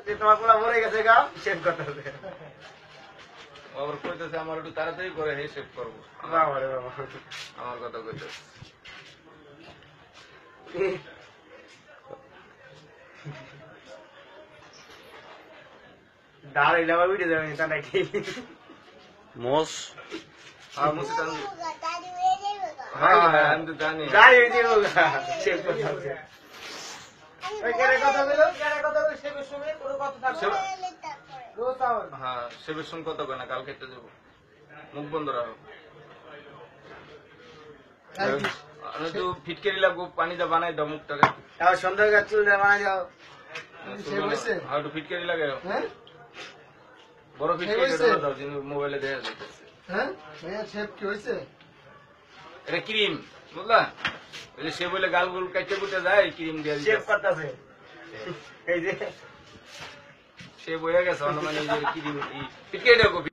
যে তোমার পোলা মরে গেছে গা শেভ করতেছে আবার কইতেছে আমার একটু তাড়াতাড়ি করে হে শেভ করবো বাবা রে বাবা আমার কথা কইতেছে দাঁড়াইলে আবার উঠে যাবে তা নাকি মোস হ্যাঁ মুছে হ্যাঁ হ্যাঁ আমি তো জানি দাঁড়িয়ে দিব শেভ করতেছে হ্যাঁ শেভের সঙ্গে কথা কয় না কাল খেতে যাবো মুখ বন্ধ রাখো আমি তো ফিটকারি লাগবো পানিটা বানাই দাও মুখটাকে তাও সুন্দর গাছ চুল বানাই যাও আর একটু ফিটকারি লাগাই বড় ফিটকারি দাও যিনি মোবাইলে দেখা যাইতেছে এটা ক্রিম বুঝলা ওই যে সে বলে গাল গুল কাটতে কুটে যায় ক্রিম দিয়ে শেভ করতেছে এই যে সে বইয়া গেছে অনুমানে ক্রিম ফিটকারি